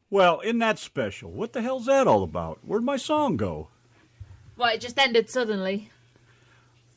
Well, in that special, what the hell's that all about? Where'd my song go? Well, it just ended suddenly.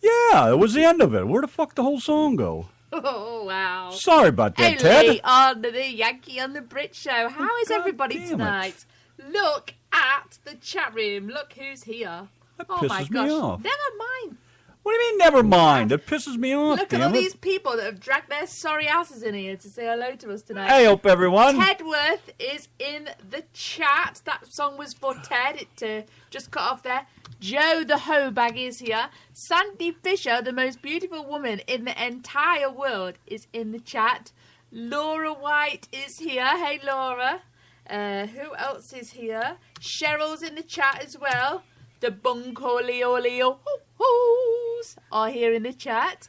Yeah, it was the end of it. Where the fuck the whole song go? Oh, wow. Sorry about that, Only Ted. on the Yankee on the Brit show. How is God everybody damn tonight? Look at the chat room. Look who's here. That Oh, pisses my me gosh. off. Never mind. What do you mean, never mind? It pisses me off, Look at damn all it. these people that have dragged their sorry asses in here to say hello to us tonight. Hey up, everyone. Tedworth is in the chat. That song was for Ted. It just cut off there. Joe the Hobag is here. Sandy Fisher, the most beautiful woman in the entire world, is in the chat. Laura White is here. Hey, Laura. Who else is here? Cheryl's in the chat as well. The Bunko Leo Leo Hoos are here in the chat.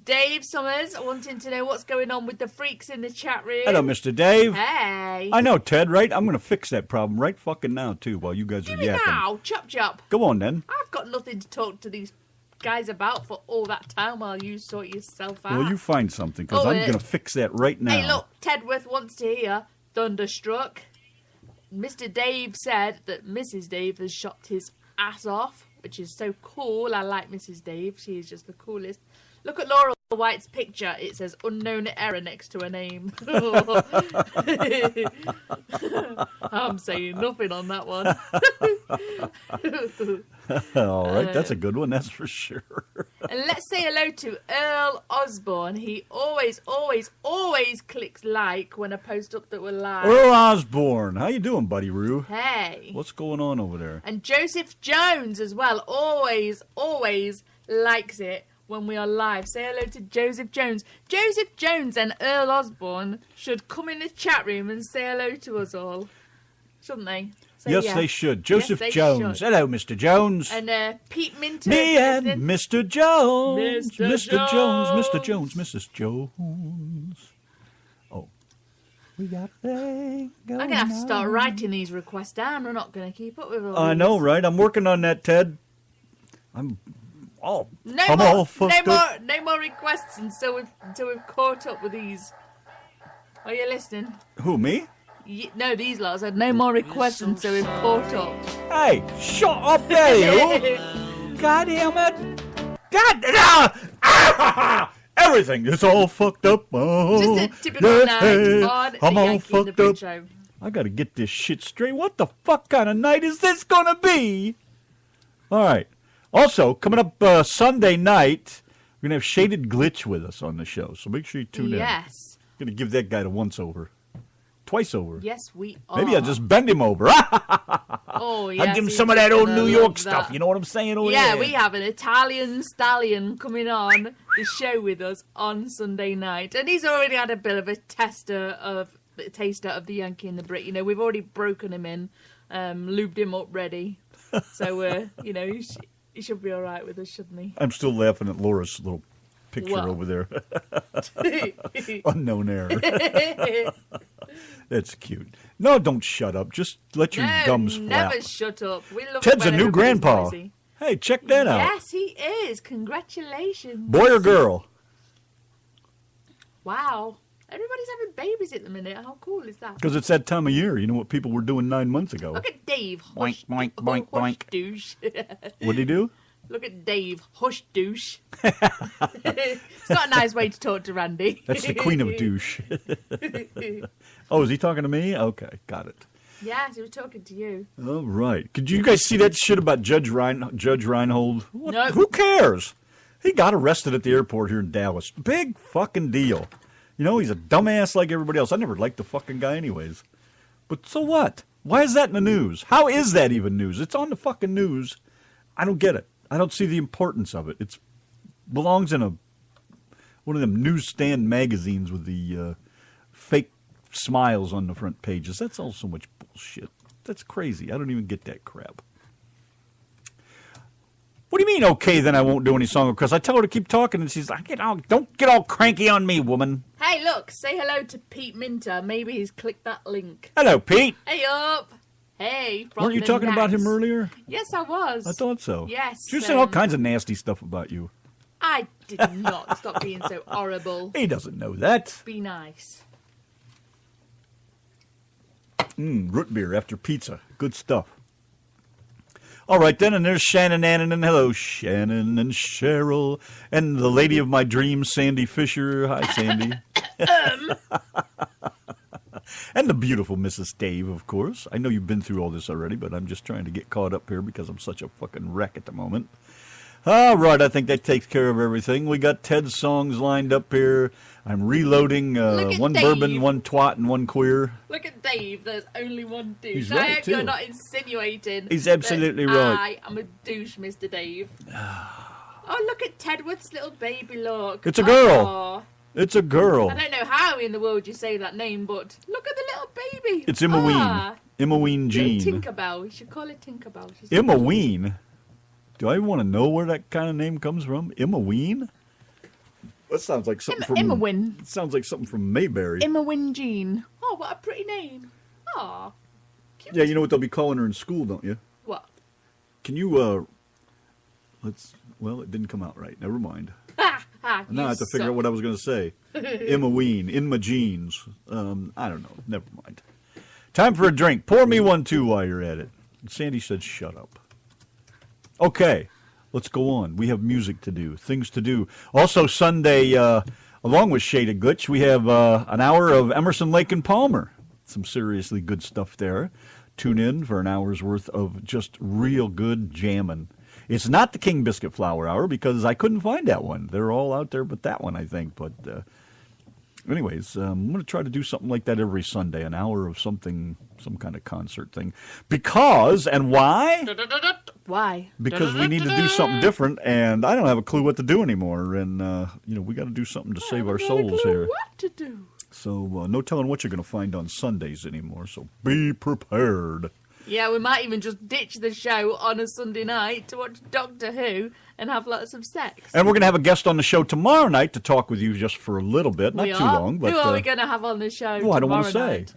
Dave Summers wanting to know what's going on with the freaks in the chat room. Hello, Mr. Dave. Hey. I know, Ted, right? I'm going to fix that problem right fucking now, too, while you guys are Do it yapping. now. Chop chop. Go on, then. I've got nothing to talk to these guys about for all that time while you sort yourself out. Well, you find something, because I'm going to fix that right now. Hey, look, Tedworth wants to hear Thunderstruck. Mr. Dave said that Mrs. Dave has shot his ass off, which is so cool. I like Mrs. Dave. She is just the coolest. Look at Laura White's picture. It says unknown error next to her name. I'm saying nothing on that one. All right, that's a good one, that's for sure. And let's say hello to Earl Osborne. He always clicks like when I post up that we're live. Earl Osborne. How you doing, buddy Roo? Hey. What's going on over there? And Joseph Jones as well. Always likes it when we are live. Say hello to Joseph Jones. Joseph Jones and Earl Osborne should come in the chat room and say hello to us all. Shouldn't they? Yes, they should. Joseph they Jones. should. Hello, Mr. Jones. And Pete Minter. Me and Mr. Jones. Mr. Jones. Mr. Jones. Mrs. Jones. Oh. We got a thing going I'm going to have to start on. writing these requests down. We're not going to keep up with all I these. know, right? I'm working on that, Ted. I'm all fucked up. No more requests until we've caught up with these. Are you listening? Who, me? No, these lot said no more requests until we've caught up. Hey, shut up there, you! God damn it! Everything is all fucked up. Oh, Just a typical night on I'm the all Yankee in the fucked Brit up. show. I gotta get this shit straight. What the fuck kind of night is this gonna be? All right. Also, coming up Sunday night, we're gonna have Shaded Glitch with us on the show, so make sure you tune in. Yes. Gonna give that guy the once over. Twice over. Yes, we are. Maybe I'll just bend him over. Oh, yes. I'll give him he's some of that just old gonna New York love stuff. that. You know what I'm saying? Oh, Yeah, we have an Italian stallion coming on the show with us on Sunday night. And he's already had a bit of a taster of the Yankee and the Brit. You know, we've already broken him in, lubed him up ready. So, you know, he should be all right with us, shouldn't he? I'm still laughing at Laura's little picture Well. over there. Unknown error. That's cute. No, don't shut up. Just let your gums flap. Never shut up. We love Ted's it a when new everybody's grandpa. noisy. Hey, check that out. Yes, he is. Congratulations. Boy or girl? Wow. Everybody's having babies at the minute. How cool is that? Because it's that time of year. You know what people were doing 9 months ago. Look at Dave. Boink, Hush, boink, boink, hush boink. douche. What'd he do? Look at Dave. Hush douche. It's not a nice way to talk to Randy. That's the queen of douche. Oh, is he talking to me? Okay, got it. Yes, he was talking to you. All right. Could you guys see that shit about Judge Reinhold? What? Nope. Who cares? He got arrested at the airport here in Dallas. Big fucking deal. You know, he's a dumbass like everybody else. I never liked the fucking guy anyways. But so what? Why is that in the news? How is that even news? It's on the fucking news. I don't get it. I don't see the importance of it. It belongs in one of them newsstand magazines with the fake smiles on the front pages. That's all so much bullshit. That's crazy. I don't even get that crap. What do you mean, okay, then I won't do any song requests? I tell her to keep talking, and she's like, don't get all cranky on me, woman. Hey, look, say hello to Pete Minter. Maybe he's clicked that link. Hello, Pete. Hey up. Hey, from Weren't you the talking about him Nats. earlier? Yes, I was. I thought so. Yes. She was saying all kinds of nasty stuff about you. I did not. Stop being so horrible. He doesn't know that. Be nice. Root beer after pizza. Good stuff. All right, then, and there's Shannon Annan, and hello, Shannon and Cheryl, and the lady of my dreams, Sandy Fisher. Hi, Sandy. And the beautiful Mrs. Dave, of course. I know you've been through all this already, but I'm just trying to get caught up here because I'm such a fucking wreck at the moment. All right, I think that takes care of everything. We got Ted's songs lined up here. I'm reloading one Dave. bourbon, one twat, and one queer. Look at Dave. There's only one douche. He's I right, hope too. you're not insinuating. He's absolutely that right. I am a douche, Mr. Dave. Oh, look at Tedworth's little baby. Look. It's a girl. Aw. It's a girl. I don't know how in the world you say that name, but look at the little baby. It's Emma Ween. Ah, Emma Ween Jean. Tinkerbell. We should call it Tinkerbell. She's Emma Ween? Do I want to know where that kind of name comes from? Emma Ween? That sounds like something from... Emma Wynn. It sounds like something from Mayberry. Emma Wynn Jean. Oh, what a pretty name. Aw. Cute. Yeah, you know what they'll be calling her in school, don't you? What? Can you, well, it didn't come out right. Never mind. Now I have to figure out what I was going to say. Emma Ween, Emma Jeans. I don't know. Never mind. Time for a drink. Pour me one, too, while you're at it. Sandy said, shut up. Okay, let's go on. We have music to do, things to do. Also, Sunday, along with Shaded Glitch, we have an hour of Emerson, Lake and Palmer. Some seriously good stuff there. Tune in for an hour's worth of just real good jamming. It's not the King Biscuit Flower Hour because I couldn't find that one. They're all out there but that one, I think. But anyways, I'm going to try to do something like that every Sunday, an hour of something, some kind of concert thing. Because, and why? Why? Because we need to do something different, and I don't have a clue what to do anymore. And, we got to do something to save our souls here. What to do? So no telling what you're going to find on Sundays anymore, so be prepared. Yeah, we might even just ditch the show on a Sunday night to watch Doctor Who and have lots of sex. And we're going to have a guest on the show tomorrow night to talk with you just for a little bit, not too long. But who are we going to have on the show I don't want to tomorrow say. night?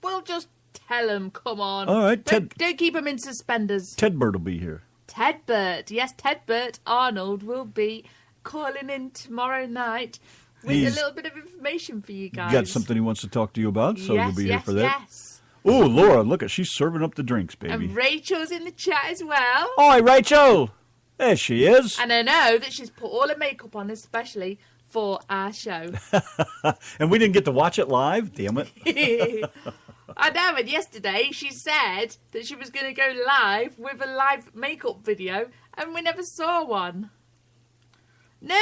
We'll just tell them, come on. All right, Don't keep them in suspenders. Ted Bird will be here. Ted Burt. Yes, Ted Burt Arnold will be calling in tomorrow night with a little bit of information for you guys. Got something he wants to talk to you about, so yes, he'll be here for that. Yes. Oh, Laura, look, she's serving up the drinks, baby. And Rachel's in the chat as well. Hi, Rachel. There she is. And I know that she's put all her makeup on especially for our show. And we didn't get to watch it live? Damn it. I know, and yesterday she said that she was going to go live with a live makeup video, and we never saw one. No.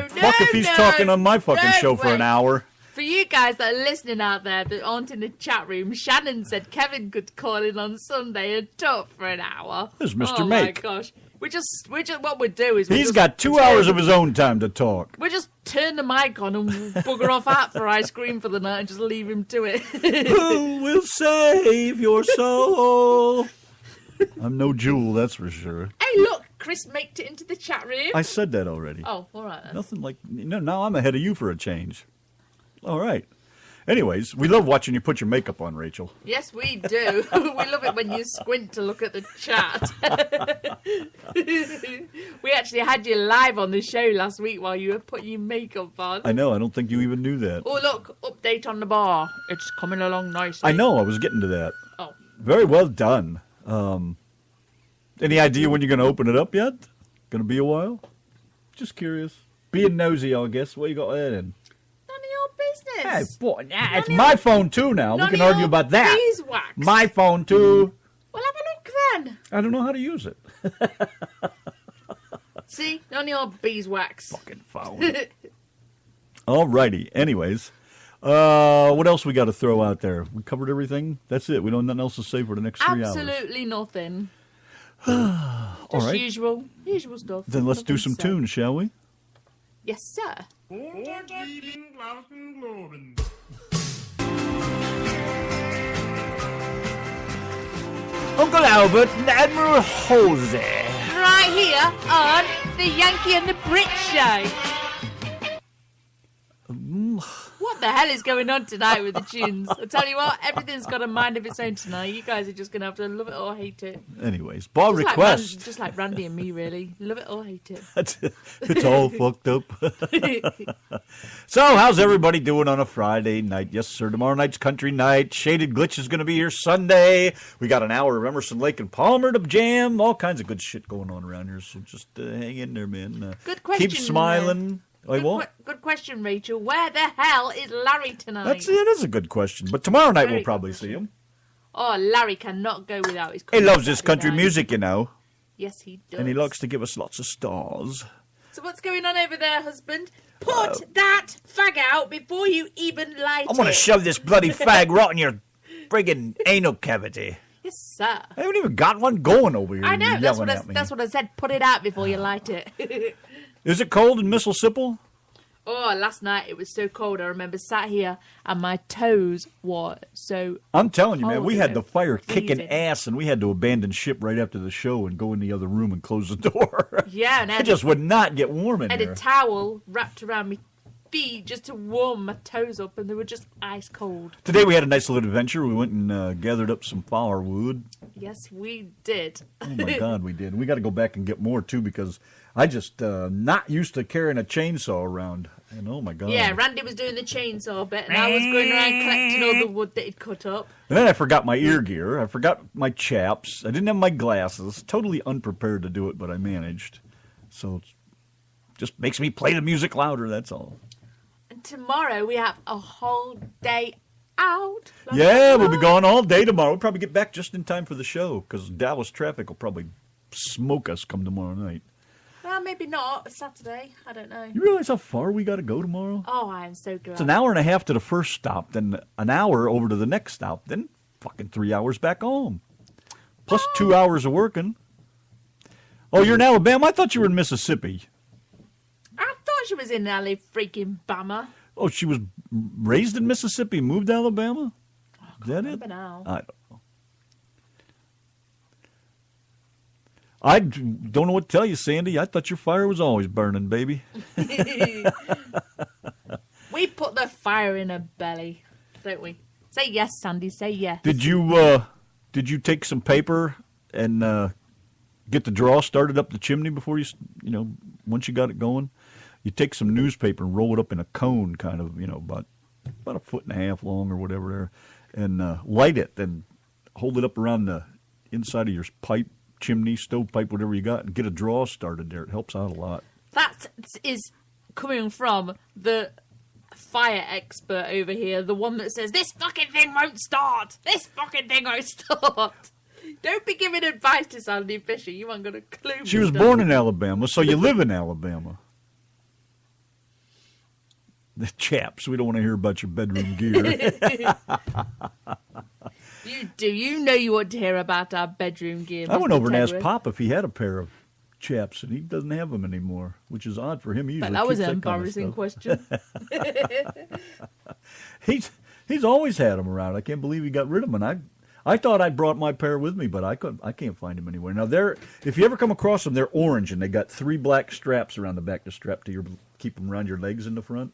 Fuck if he's talking on my fucking show for an hour. For you guys that are listening out there that aren't in the chat room, Shannon said Kevin could call in on Sunday and talk for an hour. There's Mr. Oh Make. my gosh. We're just what we'd do is He's got 2 hours of his own time to talk. We just turn the mic on and bugger off out for ice cream for the night and just leave him to it. Who will save your soul? I'm no Jewel, that's for sure. Hey, look, Chris maked it into the chat room. I said that already. Oh, all right then. Nothing like... No, now I'm ahead of you for a change. All right. Anyways, we love watching you put your makeup on, Rachel. Yes, we do. We love it when you squint to look at the chat. We actually had you live on the show last week while you were putting your makeup on. I know. I don't think you even knew that. Oh, look. Update on the bar. It's coming along nicely. I know. I was getting to that. Oh. Very well done. Any idea when you're going to open it up yet? Going to be a while? Just curious. Being nosy, I guess. What you got there then? None of your Hey, business. boy, it's my phone too now. We can argue about that. Beeswax. My phone too. Well, have a look then. I don't know how to use it. See? None of your beeswax. Fucking phone. Alrighty. Anyways, what else we got to throw out there? We covered everything. That's it. We don't have nothing else to say for the next 3 hours. Absolutely nothing. All Just right. usual stuff. Then let's do some Nothing to say. tunes, shall we? Yes, sir. Uncle Albert and Admiral Jose. Right here on the Yankee and the Brit show. What the hell is going on tonight with the tunes? I tell you what, everything's got a mind of its own tonight. You guys are just going to have to love it or hate it. Anyways, bar Just request. just like Randy and me, really. Love it or hate it. It's all fucked up. So, how's everybody doing on a Friday night? Yes, sir. Tomorrow night's country night. Shaded Glitch is going to be here Sunday. We got an hour of Emerson, Lake, and Palmer to jam. All kinds of good shit going on around here. So just hang in there, man. Good question. Keep smiling. Good question, Rachel. Where the hell is Larry tonight? That is a good question. But tomorrow night Very we'll probably good see him. Oh, Larry cannot go without his He loves his Saturday country night. music, you know. Yes, he does. And he likes to give us lots of stars. So what's going on over there, husband? Put that fag out before you even light I'm going to it. shove this bloody fag right in your friggin' anal cavity. Yes, sir. I haven't even got one going over here. I know. You're yelling at me. That's what I said. Put it out before you light it. Is it cold in Mississippi? Oh, last night it was so cold. I remember sat here and my toes were so. I'm telling you, man, cold, we had the fire kicking freezing. ass, and we had to abandon ship right after the show and go in the other room and close the door. Yeah, and I It just would not get warm in had there. a towel wrapped around my feet just to warm my toes up, and they were just ice cold. Today we had a nice little adventure. We went and gathered up some firewood. Yes, we did. Oh, my God, we did. We got to go back and get more, too, because I just not used to carrying a chainsaw around. And oh, my God. Yeah, Randy was doing the chainsaw bit, and I was going around collecting all the wood that he'd cut up. And then I forgot my ear gear. I forgot my chaps. I didn't have my glasses. Totally unprepared to do it, but I managed. So it just makes me play the music louder, that's all. And tomorrow we have a whole day out. Yeah, we'll be gone all day tomorrow. We'll probably get back just in time for the show, because Dallas traffic will probably smoke us come tomorrow night. Well, maybe not. Saturday. I don't know. You realize how far we got to go tomorrow? Oh, I am so glad. It's an hour and a half to the first stop, then an hour over to the next stop, then fucking 3 hours back home. Plus 2 hours of working. Oh, you're in Alabama? I thought you were in Mississippi. I thought she was in LA freaking Bama. Oh, she was raised in Mississippi, moved to Alabama? Is that it? Remember now. I don't know. I don't know what to tell you, Sandy. I thought your fire was always burning, baby. We put the fire in her belly, don't we? Say yes, Sandy. Say yes. Did you take some paper and get the draw started up the chimney before once you got it going? You take some newspaper and roll it up in a cone, kind of, about a foot and a half long or whatever there, and light it. Then hold it up around the inside of your pipe, chimney, stovepipe, whatever you got, and get a draw started there. It helps out a lot. That is coming from the fire expert over here, the one that says, this fucking thing won't start. This fucking thing won't start. Don't be giving advice to Sandy Fisher. You ain't got a clue. She was born in Alabama, so you live in Alabama. The chaps, we don't want to hear about your bedroom gear. You do. You know you want to hear about our bedroom gear. I went Mr. over and asked Tedworth. Pop if he had a pair of chaps, and he doesn't have them anymore, which is odd for him. He But usually that was keeps an kind of embarrassing stuff. question. He's always had them around. I can't believe he got rid of them. And I thought I brought my pair with me, but I can't find them anywhere. Now if you ever come across them, they're orange, and they got 3 black straps around the back to strap to keep them around your legs in the front.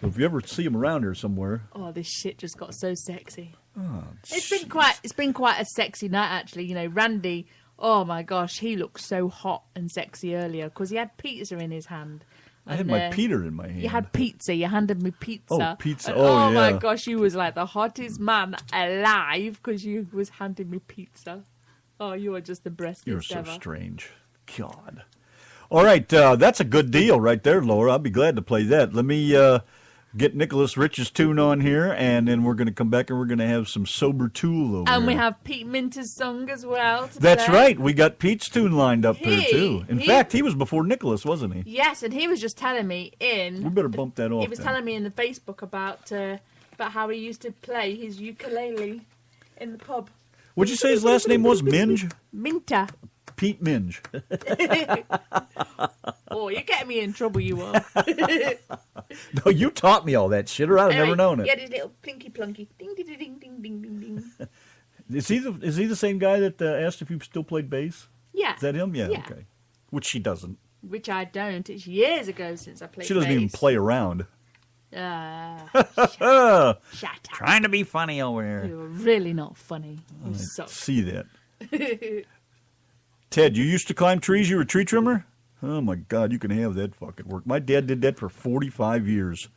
So if you ever see them around here somewhere, Oh, this shit just got so sexy. oh, It's been quite a sexy night, actually. Randy, oh my gosh, he looked so hot and sexy earlier because he had pizza in his hand. I had my Peter in my hand. You had pizza. You handed me pizza. Oh, pizza. And, Oh, my yeah. gosh, you was like the hottest man alive because you was handing me pizza. Oh, you are just the breastest You're so ever. strange. God. All right, that's a good deal right there, Laura. I'll be glad to play that. Let me get Nicholas Rich's tune on here, and then we're going to come back and we're going to have some Sober Tool over And here. we have Pete Minter's song as well. To That's play. right. We got Pete's tune lined up there, too. In he- fact, he was before Nicholas, wasn't he? Yes, and he was just telling me We better bump that off. He was then. telling me in the Facebook about how he used to play his ukulele in the pub. What'd you say his last name was? Minge? Minter. Pete Minge. Oh, you're getting me in trouble, you are. No, you taught me all that shit, or I'd have never known it. He had his little pinky plunky. Ding, ding, ding, ding, ding, ding, ding. Is he the same guy that asked if you still played bass? Yeah. Is that him? Yeah, Yeah. okay. Which she doesn't. Which I don't. It's years ago since I played She doesn't even bass. play around. Shut up. Trying to be funny over here. You're really not funny. You suck. See that. Ted, you used to climb trees? You were a tree trimmer? Oh, my God, you can have that fucking work. My dad did that for 45 years.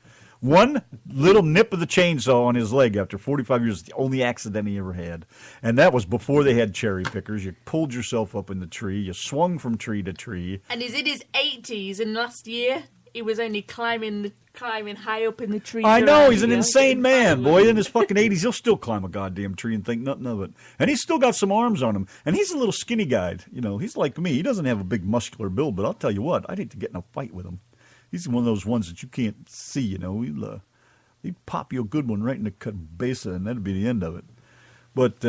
One little nip of the chainsaw on his leg after 45 years is the only accident he ever had. And that was before they had cherry pickers. You pulled yourself up in the tree. You swung from tree to tree. And he's in his 80s, and last year he was only climbing high up in the tree. I know, he's an insane man, boy. In his fucking 80s, he'll still climb a goddamn tree and think nothing of it. And he's still got some arms on him. And he's a little skinny guy. You know, he's like me. He doesn't have a big muscular build, but I'll tell you what, I'd hate to get in a fight with him. He's one of those ones that you can't see, you know. He'd pop you a good one right in the cabeza, and that'd be the end of it. But,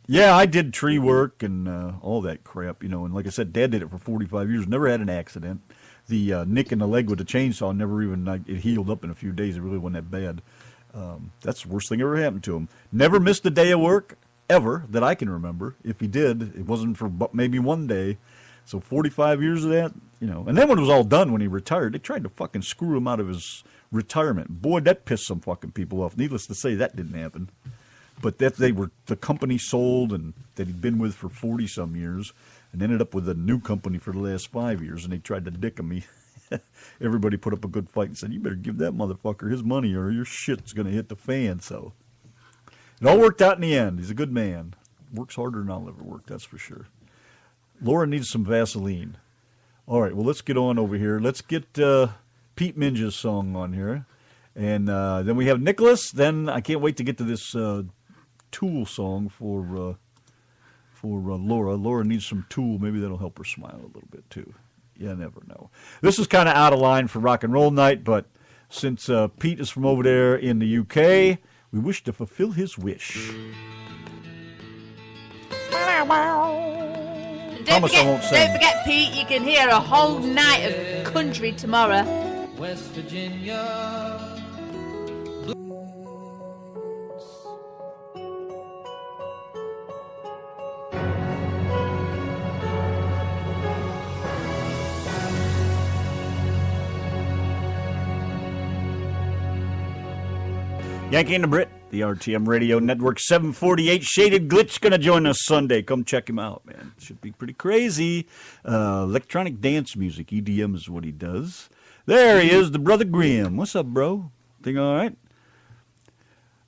yeah, I did tree work and all that crap, you know. And like I said, Dad did it for 45 years, never had an accident. The nick in the leg with the chainsaw never even, it healed up in a few days. It really wasn't that bad. That's the worst thing ever happened to him. Never missed a day of work, ever, that I can remember. If he did, it wasn't for maybe one day. So 45 years of that, you know. And then when it was all done, when he retired, they tried to fucking screw him out of his retirement. Boy, that pissed some fucking people off. Needless to say, that didn't happen. But that the company sold and that he'd been with for 40-some years and ended up with a new company for the last 5 years, and they tried to dick him. Everybody put up a good fight and said, you better give that motherfucker his money or your shit's going to hit the fan. So it all worked out in the end. He's a good man. Works harder than I'll ever work, that's for sure. Laura needs some Vaseline. All right, well, let's get on over here. Let's get Pete Minge's song on here. And then we have Nicholas. Then I can't wait to get to this Tool song for Laura. Laura needs some Tool. Maybe that'll help her smile a little bit, too. You never know. This is kind of out of line for rock and roll night, but since Pete is from over there in the UK, we wish to fulfill his wish. Don't forget, Pete, you can hear a whole night of country tomorrow. West Virginia. Yanki and the Brit, the RTM Radio Network 748. Shaded Glitch going to join us Sunday. Come check him out, man. Should be pretty crazy. Electronic dance music. EDM is what he does. There he is, the Brother Grimm. What's up, bro? Thing all right?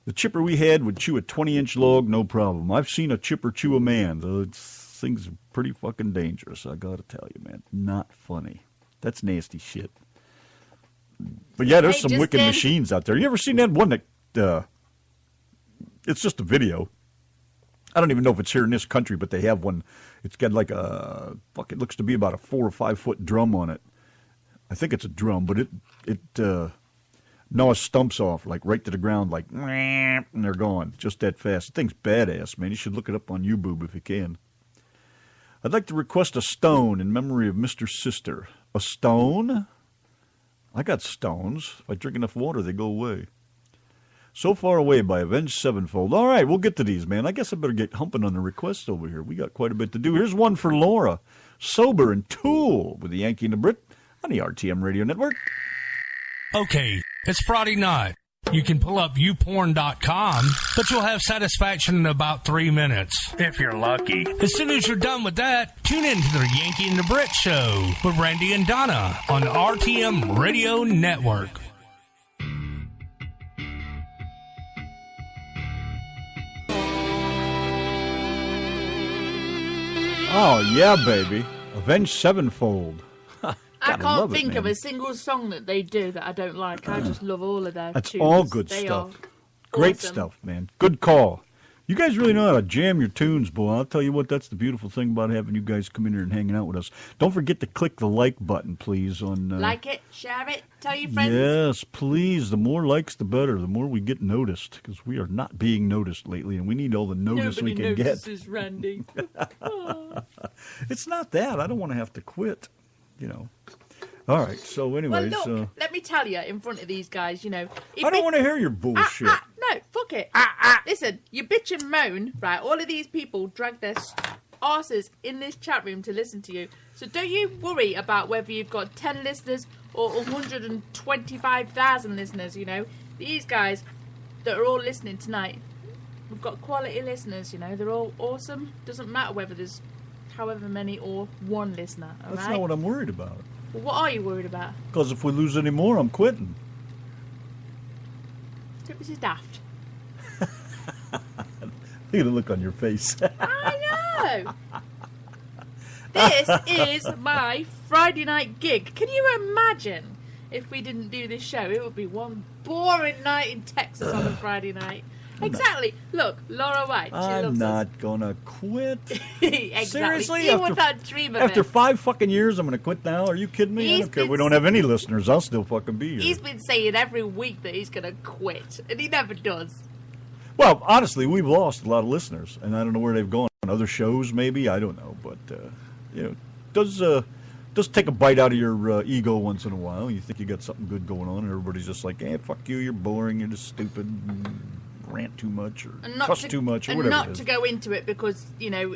The chipper we had would chew a 20-inch log, no problem. I've seen a chipper chew a man. Things are pretty fucking dangerous, I got to tell you, man. Not funny. That's nasty shit. But yeah, there's some wicked machines out there. You ever seen that one that it's just a video. I don't even know if it's here in this country, but they have one. It's got like it looks to be about a 4 or 5 foot drum on it. I think it's a drum, but it gnaws stumps off, like right to the ground, like, and they're gone just that fast. The thing's badass, man. You should look it up on YouTube if you can. I'd like to request a stone in memory of Mr. Sister. A stone? I got stones. If I drink enough water, they go away. So Far Away by Avenged Sevenfold. All right, we'll get to these, man. I guess I better get humping on the requests over here. We got quite a bit to do. Here's one for Laura. Sober and Tool with the Yankee and the Brit on the RTM Radio Network. Okay, it's Friday night. You can pull up youporn.com, but you'll have satisfaction in about 3 minutes, if you're lucky. As soon as you're done with that, tune in to the Yankee and the Brit Show with Randy and Donna on RTM Radio Network. Oh, yeah, baby. Avenged Sevenfold. I can't think of a single song that they do that I don't like. I just love all of their That's tunes. all good stuff. Great stuff, man. Good call. You guys really know how to jam your tunes, boy. I'll tell you what, that's the beautiful thing about having you guys come in here and hanging out with us. Don't forget to click the like button, please. On like it, share it, tell your friends. Yes, please. The more likes, the better. The more we get noticed, because we are not being noticed lately, and we need all the notice we can get. Nobody notices Randy. It's not that. I don't want to have to quit, you know. All right, so anyways. Well, look, let me tell you, in front of these guys, you know. I don't want to hear your bullshit. No, fuck it. Listen, you bitch and moan, right? All of these people drag their arses in this chat room to listen to you. So don't you worry about whether you've got 10 listeners or 125,000 listeners, you know. These guys that are all listening tonight, we've got quality listeners, you know. They're all awesome. Doesn't matter whether there's however many or one listener, all That's right? not what I'm worried about. Well, what are you worried about? Because if we lose any more, I'm quitting. This is daft. Look at the look on your face. I know! This is my Friday night gig. Can you imagine if we didn't do this show? It would be one boring night in Texas on a Friday night. Exactly. Look, Laura White. She I'm loves not gonna quit. Exactly. Seriously? You would not dream of After it. 5 fucking years, I'm gonna quit now? Are you kidding me? I He's don't care if been we don't have any listeners. I'll still fucking be here. He's been saying every week that he's going to quit, and he never does. Well, honestly, we've lost a lot of listeners, and I don't know where they've gone. Other shows, maybe? I don't know. But, you know, does take a bite out of your ego once in a while. You think you got something good going on, and everybody's just like, fuck you, you're boring, you're just stupid, rant too much, or cuss too much, or and whatever not it is. to go into it because, you know,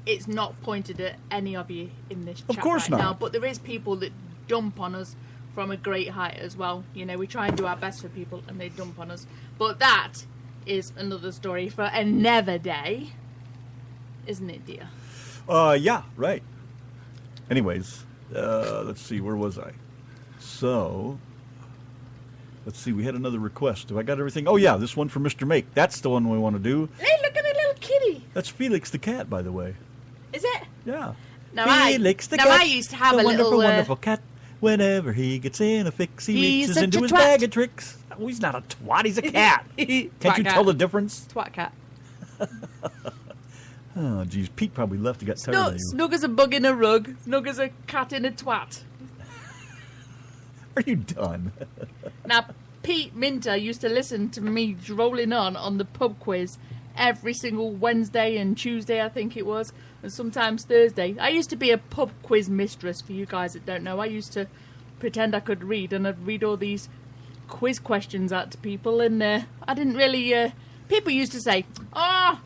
it's not pointed at any of you in this chat Of course right not. now. But there is people that dump on us from a great height as well. You know, we try and do our best for people, and they dump on us. But that is another story for another day, isn't it, dear? Yeah, right. Anyways, let's see, where was I? So, let's see, we had another request. Have I got everything? Oh, yeah, this one for Mr. Make. That's the one we want to do. Hey, look at the little kitty. That's Felix the cat, by the way. Is it? Yeah. Now, Felix the now cat. I used to have the a wonderful, little... wonderful cat. Whenever he gets in a fix, he He's reaches such into a his twat. bag of tricks. Oh, he's not a twat, he's a cat. Can't Twat you cat. tell the difference? Twat cat. Oh, geez, Pete probably left. He got tired of you. Snug as a bug in a rug. Snug as a cat in a twat. Are you done? Now, Pete Minter used to listen to me drolling on the pub quiz every single Wednesday and Tuesday, I think it was, and sometimes Thursday. I used to be a pub quiz mistress, for you guys that don't know. I used to pretend I could read, and I'd read all these quiz questions out to people, and I didn't really... people used to say, oh,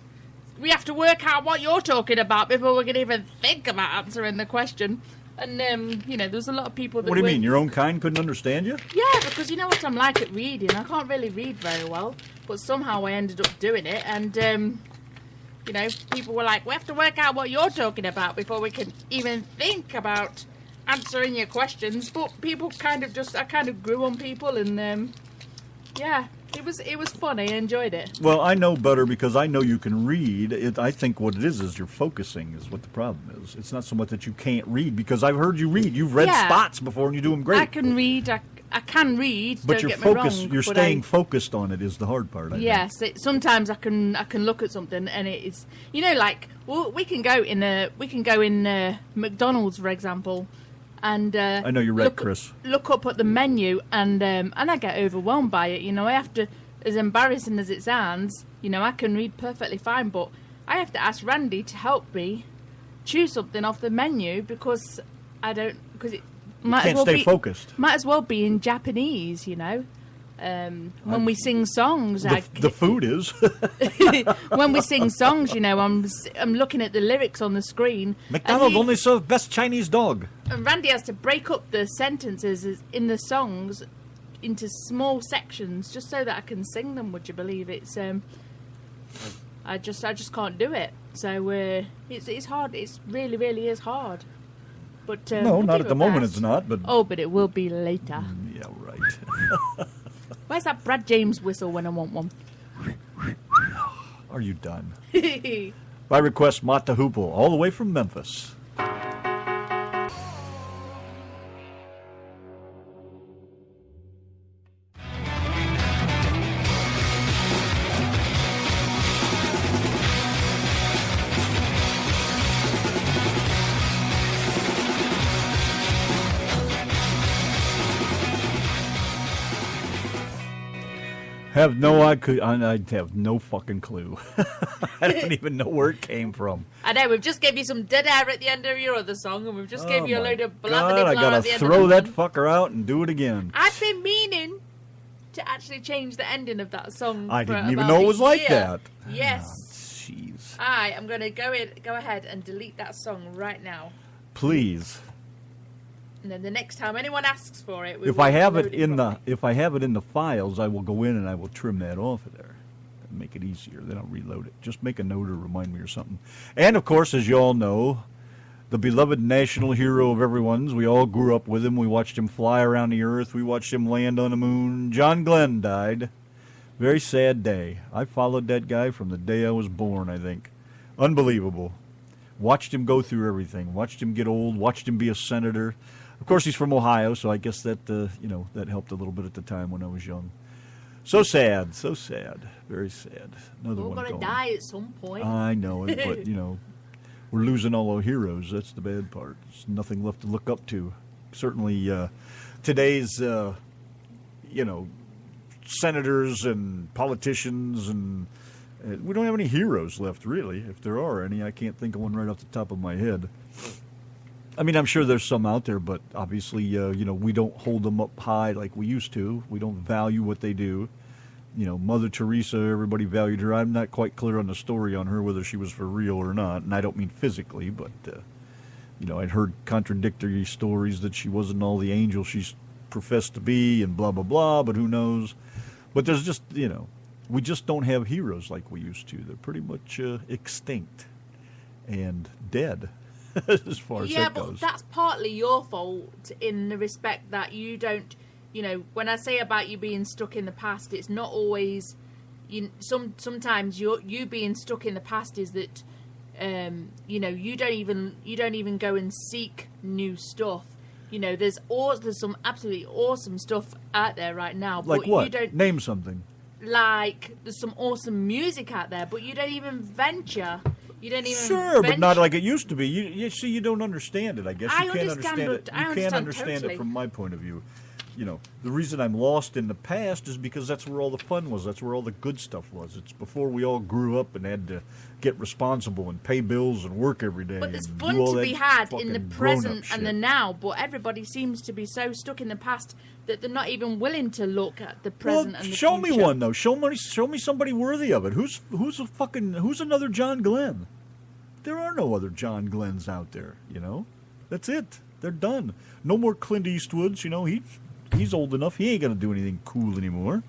we have to work out what you're talking about before we can even think about answering the question. And, you know, there's a lot of people that... What do you mean? Your own kind couldn't understand you? Yeah, because you know what I'm like at reading. I can't really read very well, but somehow I ended up doing it. And, you know, people were like, we have to work out what you're talking about before we can even think about answering your questions. But people kind of I kind of grew on people, and, yeah, it was fun. I enjoyed it. Well, I know better because I know you can read. I think what it is you're focusing is what the problem is. It's not so much that you can't read, because I've heard you read. You've read Yeah. spots before and you do them great. I can read. I can read. But don't you're get focused. me wrong, You're but staying focused on it is the hard part. I think. Yes, sometimes I can look at something and it's, you know, like, well, we can go in McDonald's, for example, and I know you're right, Chris. Look up at the menu and I get overwhelmed by it. You know, I have to, as embarrassing as it sounds, you know, I can read perfectly fine, but I have to ask Randy to help me choose something off the menu because it might Can't as well stay be focused. Might as well be in Japanese, you know. When we sing songs, The food is. when we sing songs, you know, I'm looking at the lyrics on the screen. McDonald's and only serve best Chinese dog. And Randy has to break up the sentences in the songs into small sections just so that I can sing them. Would you believe it's? I just can't do it. So it's hard. It's really is hard. But No, we'll not do at the our moment. best. It's not. But Oh, but it will be later. yeah, right. Where's that Brad James whistle when I want one? Are you done? By request, Mata Hoople, all the way from Memphis. I'd have no fucking clue. I don't even know where it came from. I know, we've just gave you some dead air at the end of your other song, and we've just gave you a load of God, blabbity I blah gotta at the end throw of that the fucker out and do it again. I've been meaning to actually change the ending of that song. I for didn't even about know it a was like year. that. Yes. Ah, jeez. I am going to go ahead and delete that song right now. Please. And then the next time anyone asks for it, If I have it in the files, I will go in and I will trim that off of there and make it easier. Then I'll reload it. Just make a note or remind me or something. And of course, as you all know, the beloved national hero of everyone's. We all grew up with him. We watched him fly around the earth. We watched him land on the moon. John Glenn died. Very sad day. I followed that guy from the day I was born, I think. Unbelievable. Watched him go through everything. Watched him get old. Watched him be a senator. Of course, he's from Ohio, so I guess that, that helped a little bit at the time when I was young. So sad. So sad. Very sad. Another one We're going to gone. die at some point. I know it, but, we're losing all our heroes. That's the bad part. There's nothing left to look up to. Certainly today's, senators and politicians, and we don't have any heroes left, really. If there are any, I can't think of one right off the top of my head. I mean, I'm sure there's some out there, but obviously, we don't hold them up high like we used to. We don't value what they do. Mother Teresa, everybody valued her. I'm not quite clear on the story on her, whether she was for real or not. And I don't mean physically, but, I'd heard contradictory stories that she wasn't all the angel she professed to be and blah, blah, blah, but who knows. But there's just, we just don't have heroes like we used to. They're pretty much extinct and dead as far as that goes. Yeah, but that's partly your fault in the respect that you don't... when I say about you being stuck in the past, it's not always. Sometimes you being stuck in the past is that, you don't even go and seek new stuff. There's some absolutely awesome stuff out there right now. Like but what? You don't, Name something. Like there's some awesome music out there, but you don't even venture. You don't even. Sure, but not like it used to be. You see, you don't understand it. I guess I you can't understand understand it. it. I You can't understand understand totally. it from my point of view. The reason I'm lost in the past is because that's where all the fun was. That's where all the good stuff was. It's before we all grew up and had to get responsible and pay bills and work every day. But there's and fun do all to that be had in fucking the grown-up present and the shit. now, but everybody seems to be so stuck in the past that they're not even willing to look at the present and the show future. me one though. Show me somebody worthy of it. Who's another John Glenn? There are no other John Glenns out there. That's it. They're done. No more Clint Eastwoods. He's old enough. He ain't gonna do anything cool anymore.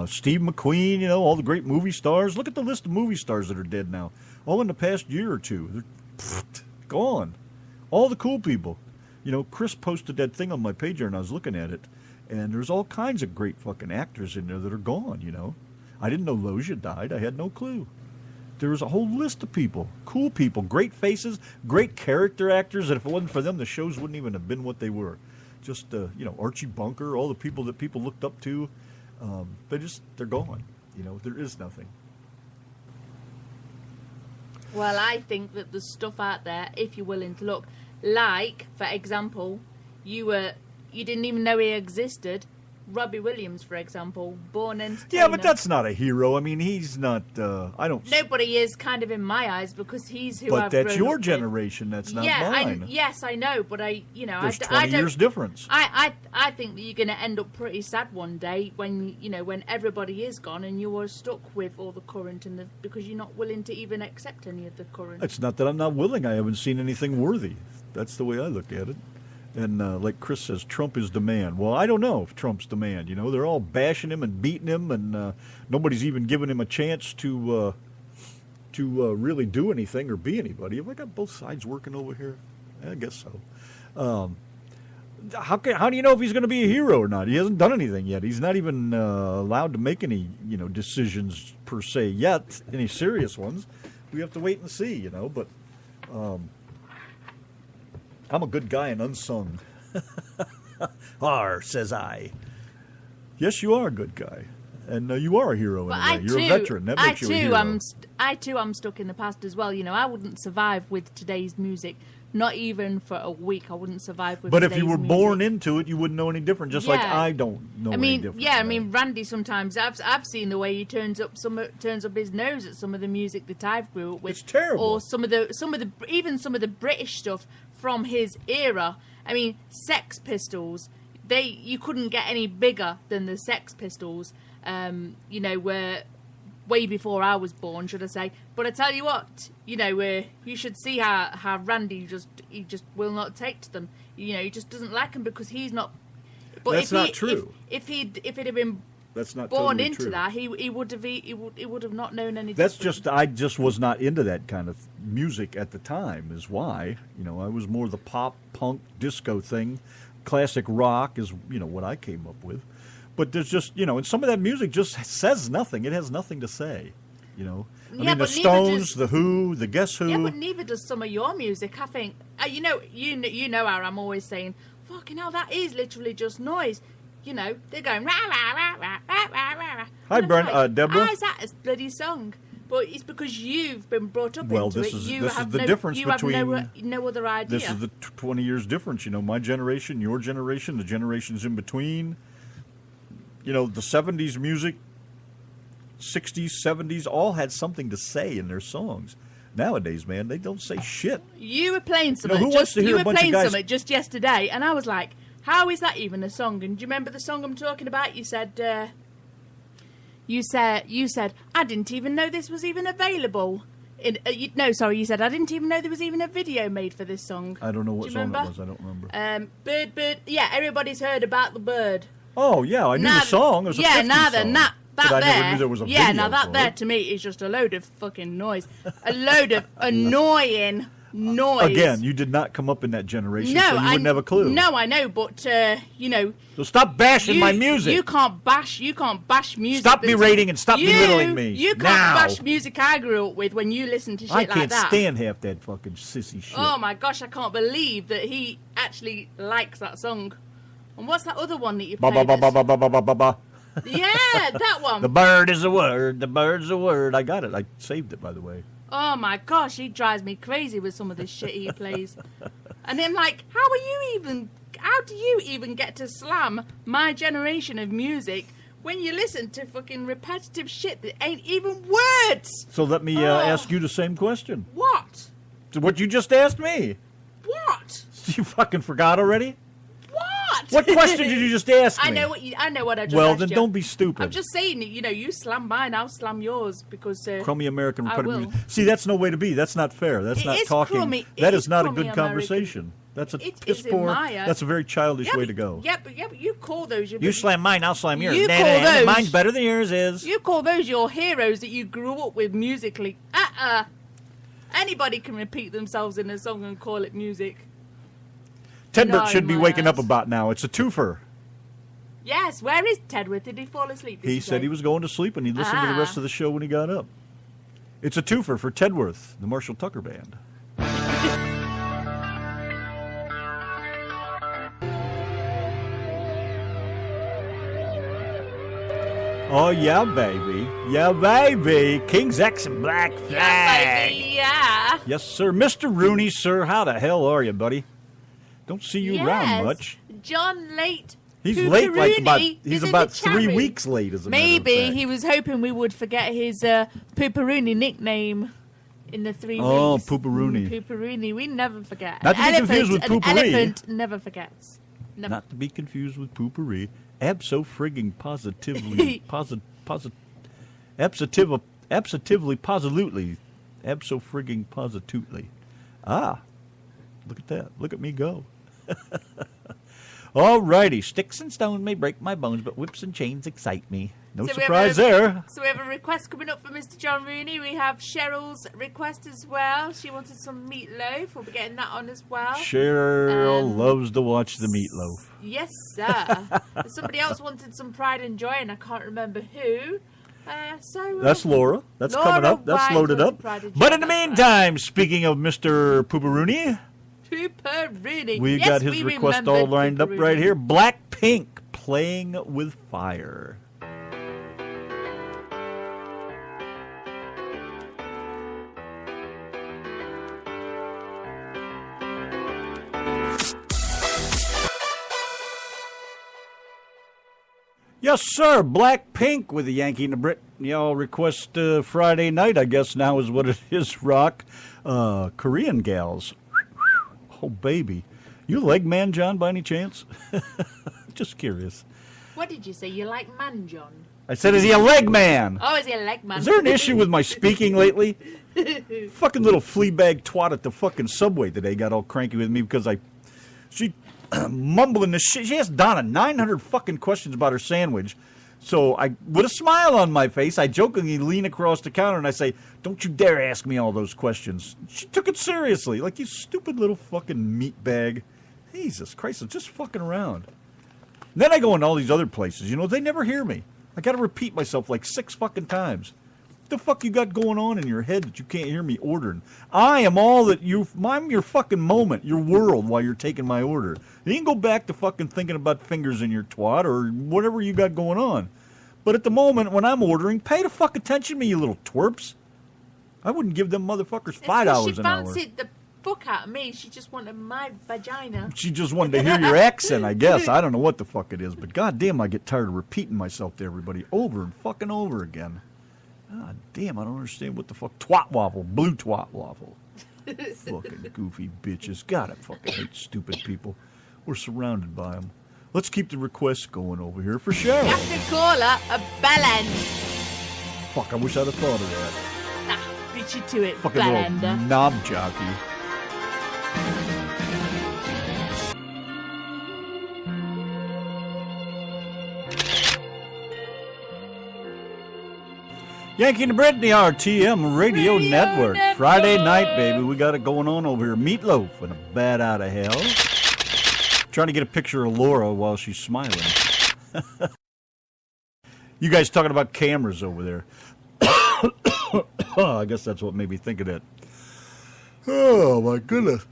Steve McQueen. All the great movie stars. Look at the list of movie stars that are dead now. All in the past year or two. They're gone. All the cool people. Chris posted that thing on my page here, and I was looking at it. And there's all kinds of great fucking actors in there that are gone, I didn't know Loja died. I had no clue. There was a whole list of people, cool people, great faces, great character actors, that if it wasn't for them, the shows wouldn't even have been what they were. Just, Archie Bunker, all the people that people looked up to, they're gone. There is nothing. Well, I think that there's stuff out there, if you're willing to look. Like, for example, you didn't even know he existed. Robbie Williams, for example, born entertainer. Yeah, but that's not a hero. I mean, he's not. I don't. Nobody is, kind of in my eyes, because he's who But I've that's grown your up generation. That's not with. mine. Yes, I know, but There's 20 I don't. years difference. I think that you're going to end up pretty sad one day when when everybody is gone and you are stuck with all the current because you're not willing to even accept any of the current. It's not that I'm not willing. I haven't seen anything worthy. That's the way I look at it. And like Chris says, Trump is the man. Well, I don't know if Trump's the man. They're all bashing him and beating him, and nobody's even giving him a chance to really do anything or be anybody. Have I got both sides working over here? I guess so. How do you know if he's going to be a hero or not? He hasn't done anything yet. He's not even allowed to make any decisions per se yet, any serious ones. We have to wait and see, But I'm a good guy and unsung. Arr, says I. Yes, you are a good guy. And you are a hero in a way. You're a veteran. That makes you a hero. I too am stuck in the past as well. I wouldn't survive with today's music. Not even for a week. I wouldn't survive with But today's if you were music. born into it, you wouldn't know any different. Just like I don't know any different. Yeah, I mean, Randy sometimes, I've seen the way he turns up his nose at some of the music that I've grew up with. It's terrible. Or some of the British stuff from his era. I mean, Sex Pistols, you couldn't get any bigger than the Sex Pistols. Where way before I was born, should I say? But I tell you what, you know, you should see how Randy he just will not take to them. You know, he just doesn't like them because he's not. But That's not true. If it had been That's not born totally into true. that, he would have not known any. That's difference. just I just was not into that kind of music at the time. Is why I was more the pop, punk, disco thing. Classic rock is what I came up with. But there's just and some of that music just says nothing. It has nothing to say. I mean, the Stones, the Who, the Guess Who. Yeah, but neither does some of your music. I think you know how I'm always saying, fucking hell, that is literally just noise. They're going rah rah rah rah rah rah rah. Hi, Brent, Deborah. How is that a bloody song? But it's because you've been brought up into this it. is You this have is the no, difference you between have no other idea. This is the 20 years difference. My generation, your generation, the generations in between. The 70s music, 60s, 70s, all had something to say in their songs. Nowadays, man, they don't say shit. You were playing something. who wants to hear a bunch of guys... something just yesterday, and I was like, "How is that even a song?" And do you remember the song I'm talking about? You said, "You said I didn't even know this was even available." You said I didn't even know there was even a video made for this song. I don't know what song remember? it was. I don't remember. Bird. Yeah, everybody's heard about the bird. Oh yeah, I knew the song. It was a 50s song. That but I there, never knew there was a yeah, video now that for there it. to me is just a load of fucking noise, a load of annoying noise. Again, you did not come up in that generation, No, so you wouldn't have a clue. No, I know, but So stop bashing my music. You can't bash music. Stop berating and stop belittling me. You can't now. bash music I grew up with when you listen to shit I like can't that. stand half that fucking sissy shit. Oh my gosh, I can't believe that he actually likes that song. And what's that other one that you played? Yeah, that one. The bird is a word. The bird's a word. I got it. I saved it, by the way. Oh my gosh, he drives me crazy with some of this shit he plays. And I'm like, how do you even get to slam my generation of music when you listen to fucking repetitive shit that ain't even words? So let me ask you the same question. What? What you just asked me. What? You fucking forgot already? What? What question did you just ask me? I know what I just Well, asked then you. don't be stupid. I'm just saying, you slam mine, I'll slam yours because crummy American I repetitive will. music. See, that's no way to be. That's not fair. That's It not is talking. crummy. That It is is not a crummy good American. conversation. That's a It piss is in poor. my That's a very childish way to go. Yeah, but you call those You slam mine, I'll slam yours. You Nah, call nah, those- mine's better than yours is. You call those your heroes that you grew up with musically. Anybody can repeat themselves in a song and call it music. Tedbert No, should be my waking up ass. about now. It's a twofer. Yes, where is Tedworth? Did he fall asleep? He said he was going to sleep and he'd listen to the rest of the show when he got up. It's a twofer for Tedworth, the Marshall Tucker Band. Oh, yeah, baby. Yeah, baby. King's X and Black Flag. Yeah, baby, yeah. Yes, sir. Mr. Rooney, sir. How the hell are you, buddy? Don't see you around much. John Late. He's Pooperoonie late, like about is he's in about the chat 3 room. weeks late, as a matter of Maybe fact. he was hoping we would forget his Pooperoonie nickname in the 3 weeks. Oh, Pooperoonie. Pooperoonie, we never forget. Not to be confused with An Poopery. elephant never forgets. Never. Not to be confused with poopery. Abso-frigging positively. Absolutely, positively. Abso-frigging positively. Ah, look at that. Look at me go. All righty. Sticks and stones may break my bones, but whips and chains excite me. No So we surprise have there. So we have a request coming up for Mr. John Rooney. We have Cheryl's request as well. She wanted some meatloaf. We'll be getting that on as well. Cheryl loves to watch the meatloaf. Yes, sir. Somebody else wanted some Pride and Joy, and I can't remember who. That's Laura. That's Laura coming up. That's White loaded wanted up. Pride and Joy, But in the that's right. meantime, speaking of Mr. Pooperoony, Pooperoony. we Yes, got his we request all remembered lined up Pooperoony. right here. Blackpink, Playing with Fire. Yes, sir. Blackpink with the Yankee and the Brit. Y'all request Friday night, I guess now is what it is, rock. Korean gals. Oh, baby. You a leg man, John, by any chance? Just curious. What did you say? You like Man John? I said, is he a leg man? Oh, is he a leg man? Is there an issue with my speaking lately? Fucking little fleabag twat at the fucking Subway today got all cranky with me because she mumbling this shit. She asked Donna 900 fucking questions about her sandwich. So I, with a smile on my face, I jokingly lean across the counter and I say, don't you dare ask me all those questions. She took it seriously. Like, you stupid little fucking meat bag. Jesus Christ, it's just fucking around. And then I go into all these other places. You know, they never hear me. I got to repeat myself like 6 fucking times. What the fuck you got going on in your head that you can't hear me ordering? I am all that I'm your fucking moment, your world while you're taking my order. You can go back to fucking thinking about fingers in your twat or whatever you got going on. But at the moment when I'm ordering, pay the fuck attention to me, you little twerps. I wouldn't give them motherfuckers $5 an hour. She fancied the fuck out of me. She just wanted my vagina. She just wanted to hear your accent, I guess. I don't know what the fuck it is, but goddamn, I get tired of repeating myself to everybody over and fucking over again. God damn, I don't understand what the fuck. Twat waffle, blue twat waffle. Fucking goofy bitches. God, I fucking hate stupid people. We're surrounded by them. Let's keep the requests going over here for Cheryl. You have to call her a bellend. Fuck, I wish I'd have thought of that. Ah, beat you to it, Fucking little bellender. knob jockey. Yanki and Brit, the RTM Radio Network. Friday night, baby. We got it going on over here. Meatloaf and a bat out of hell. Trying to get a picture of Laura while she's smiling. You guys talking about cameras over there. I guess that's what made me think of that. Oh, my goodness.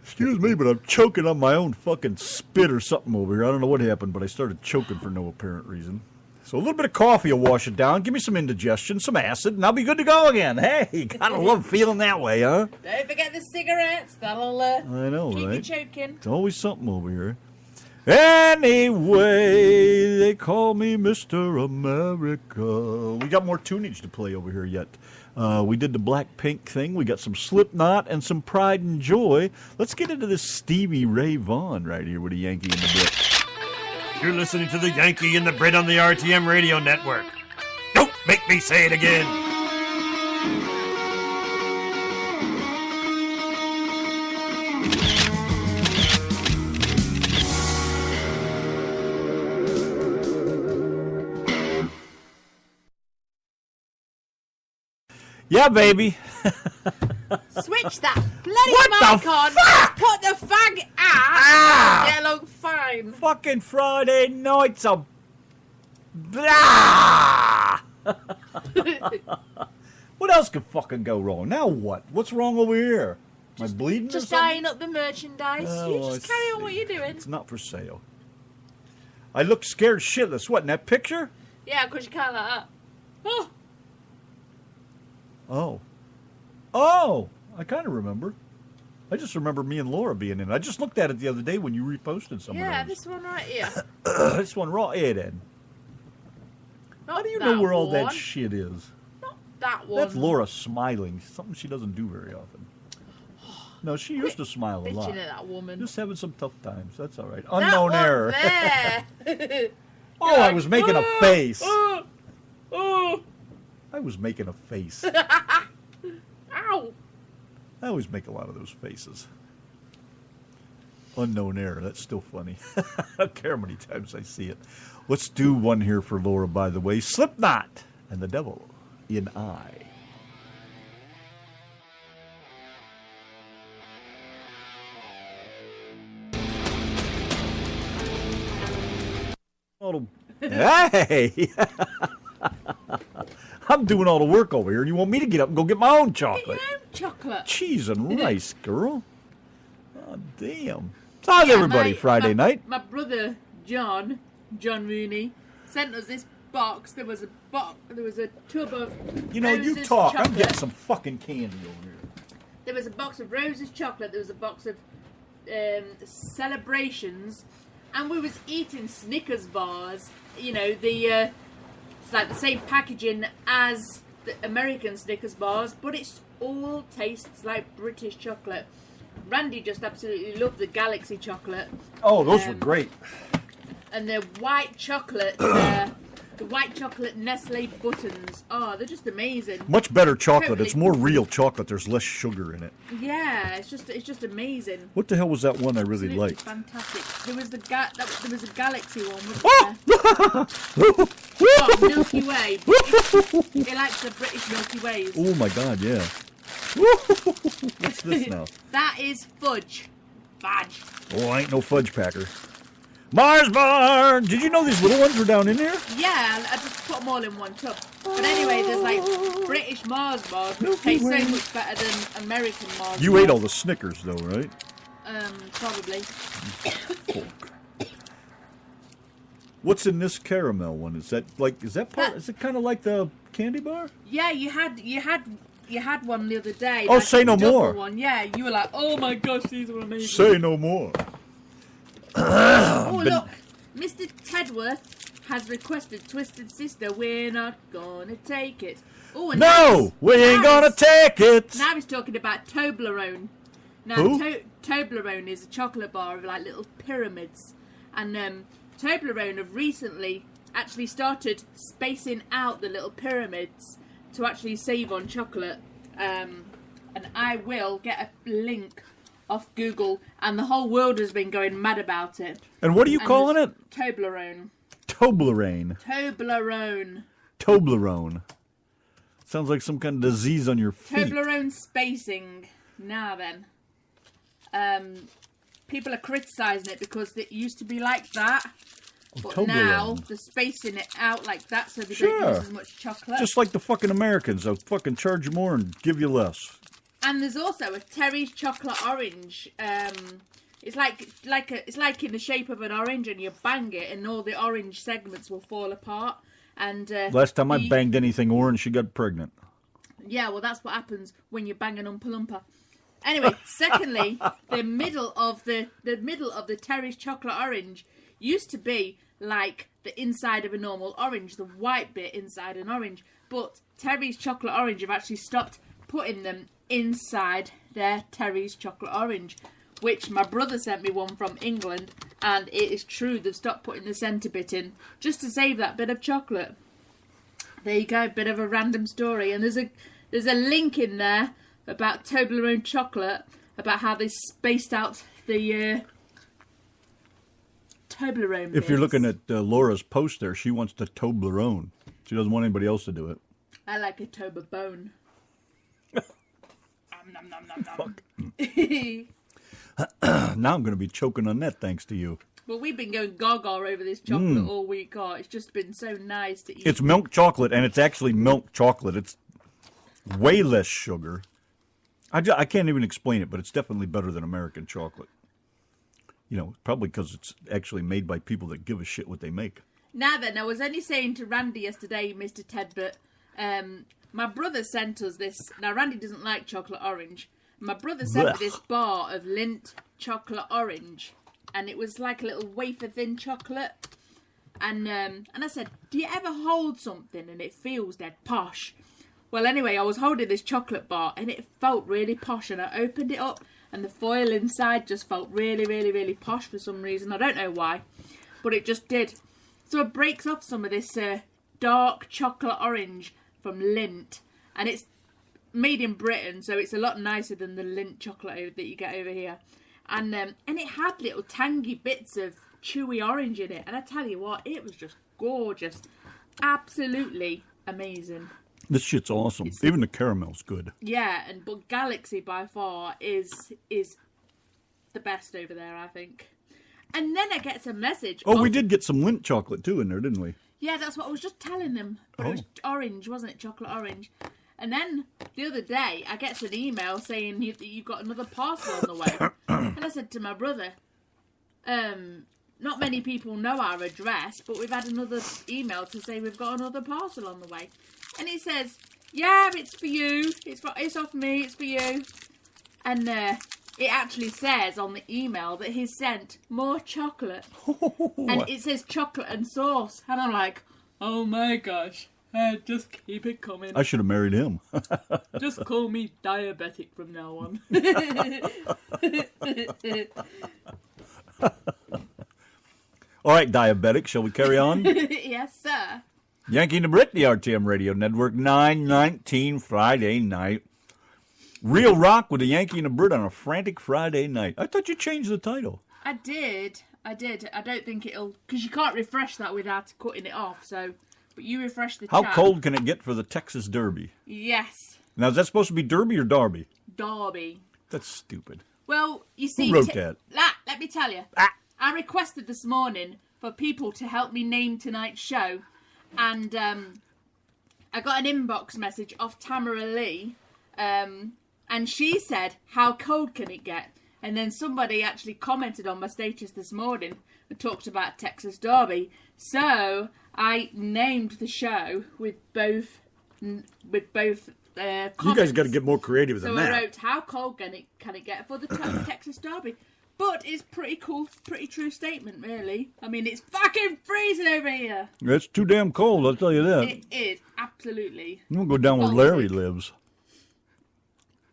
Excuse me, but I'm choking on my own fucking spit or something over here. I don't know what happened, but I started choking for no apparent reason. So a little bit of coffee will wash it down. Give me some indigestion, some acid, and I'll be good to go again. Hey, gotta love feeling that way, huh? Don't forget the cigarettes. That'll I know, keep right? you choking. It's always something over here. Anyway, they call me Mr. America. We got more tunage to play over here yet. We did the Blackpink thing. We got some Slipknot and some Pride and Joy. Let's get into this Stevie Ray Vaughan right here with a Yankee in the Brit. You're listening to the Yankee and the Brit on the RTM Radio Network. Don't make me say it again. Yeah, baby. Switch that bloody What the mic on. fuck? Put the fag out. Ah! Get along fine. Fucking Friday nights are... Blah! What else could fucking go wrong? Now what? What's wrong over here? Am I bleeding or Just something? eyeing up the merchandise. Oh, You just I carry on see. what you're doing. It's not for sale. I look scared shitless. What, in that picture? Yeah, because you can't like that. Oh, Oh. Oh! I kind of remember. I just remember me and Laura being in it. I just looked at it the other day when you reposted some yeah, of those. this one right here. This one raw. Yeah, then. Not How do you that know where all that one. shit is? Not that one. That's Laura smiling. Something she doesn't do very often. No, she used to smile a Bitching lot. at that woman. Just having some tough times. That's all right. That Unknown one error. there. Oh, I was making a face. Oh, I was making a face. ow. I always make a lot of those faces. Unknown error. That's still funny. I don't care how many times I see it. Let's do one here for Laura, by the way. Slipknot and the Devil in I. Hey! I'm doing all the work over here, and you want me to get up and go get my own Get chocolate. your own chocolate. Cheese and rice, girl. Oh, damn. So how's everybody Friday night? My brother, John Rooney, sent us this box. There was a tub of You know, you Rose's talk. I'm chocolate. getting some fucking candy over here. There was a box of Rose's chocolate. There was a box of Celebrations, and we was eating Snickers bars. You know, it's like the same packaging as the American Snickers bars, but it all tastes like British chocolate. Randy just absolutely loved the Galaxy chocolate. Oh, those were great. And the white chocolate The white chocolate Nestle buttons. Oh, they're just amazing. Much better chocolate. Totally. It's more real chocolate. There's less sugar in it. Yeah, it's just amazing. What the hell was that one I really Absolutely liked? fantastic. There was there was a Galaxy one, wasn't Oh! there? Oh, Milky Way. It likes the British Milky Ways. Oh my God, yeah. What's this now? That is fudge. Fudge. Oh, I ain't no fudge packer. Mars bar! Did you know these little ones were down in there? Yeah, I just put them all in one tub. But anyway, there's like British Mars bars, which taste so much better than American Mars You bars. ate all the Snickers, though, right? Probably. What's in this caramel one? Is that part? Is it kind of like the candy bar? Yeah, you had one the other day. Oh, like say a no double more. One. Yeah, you were like, oh my gosh, these are amazing. Say no more. Oh, look, Mr. Tedworth has requested Twisted Sister. We're not gonna take it. Oh, and No, we ain't gonna take it. Now he's talking about Toblerone. Now, Who? Toblerone is a chocolate bar of like little pyramids, and Toblerone have recently actually started spacing out the little pyramids to actually save on chocolate. And I will get a link off Google, and the whole world has been going mad about it. And what are you calling it? Toblerone. Toblerone. Toblerone. Toblerone. Sounds like some kind of disease on your feet. Toblerone spacing. Now then. People are criticising it because it used to be like that. But Toblerone. now they're spacing it out like that so they don't use as much chocolate. Just like the fucking Americans. They'll fucking charge you more and give you less. And there's also a Terry's chocolate orange. It's like in the shape of an orange, and you bang it, and all the orange segments will fall apart. And Last time I banged anything orange, she got pregnant. Yeah, well, that's what happens when you bang an Oompa Loompa. Anyway, secondly, the middle of the Terry's chocolate orange used to be like the inside of a normal orange, the white bit inside an orange. But Terry's chocolate orange have actually stopped putting them inside their Terry's chocolate orange, which my brother sent me one from England, and it is true, they've stopped putting the centre bit in just to save that bit of chocolate. There you go, bit of a random story, and there's a link in there about Toblerone chocolate, about how they spaced out the Toblerone If you're bits. looking at Laura's post there, she wants the Toblerone. She doesn't want anybody else to do it. I like a Toblerone. Nom, nom, nom, nom. Now I'm going to be choking on that thanks to you. Well, we've been going gaga over this chocolate all week. Oh, it's just been so nice to eat. It's milk chocolate, and it's actually milk chocolate. It's way less sugar. I can't even explain it, but it's definitely better than American chocolate. You know, probably because it's actually made by people that give a shit what they make. Now then, I was only saying to Randy yesterday, Mr. Tedbert, my brother sent us this. Now, Randy doesn't like chocolate orange. My brother sent me this bar of Lindt chocolate orange, and it was like a little wafer-thin chocolate. And I said, do you ever hold something and it feels dead posh? Well, anyway, I was holding this chocolate bar, and it felt really posh, and I opened it up, and the foil inside just felt really, really, really posh for some reason. I don't know why, but it just did. So it breaks off some of this dark chocolate orange from Lindt, and it's made in Britain, so it's a lot nicer than the Lindt chocolate that you get over here. And it had little tangy bits of chewy orange in it, and I tell you what, it was just gorgeous. Absolutely amazing. This shit's awesome. Even the caramel's good. Yeah, but Galaxy by far is the best over there, I think. And then I get a message. Oh, we did get some Lindt chocolate too in there, didn't we? Yeah, that's what I was just telling them. But it was orange, wasn't it? Chocolate orange. And then the other day, I get an email saying that you've got another parcel on the way. And I said to my brother, not many people know our address, but we've had another email to say we've got another parcel on the way. And he says, yeah, it's for you. It's off me. It's for you. And it actually says on the email that he's sent more chocolate. And it says chocolate and sauce. And I'm like, oh my gosh. Just keep it coming. I should have married him. Just call me diabetic from now on. All right, diabetic, shall we carry on? Yes, sir. Yanki and the Brit, the RTM Radio Network, 9/19 Friday night. Real rock with the Yankee and the Brit on a frantic Friday night. I thought you changed the title. I did. I don't think it'll... Because you can't refresh that without cutting it off, so... But you refresh the How chat. cold can it get for the Texas Derby? Yes. Now, is that supposed to be Derby or Derby? Derby. That's stupid. Well, you see... Who wrote that? Let me tell you. Ah. I requested this morning for people to help me name tonight's show, and I got an inbox message off Tamara Lee, and she said, how cold can it get? And then somebody actually commented on my status this morning and talked about Texas Derby. So I named the show with both comments. You guys got to get more creative than So that. I wrote, how cold can it get for the Texas Derby? But it's pretty cool, pretty true statement, really. I mean, it's fucking freezing over here. It's too damn cold, I'll tell you that. It is, absolutely. I'm going to go down where Larry lives.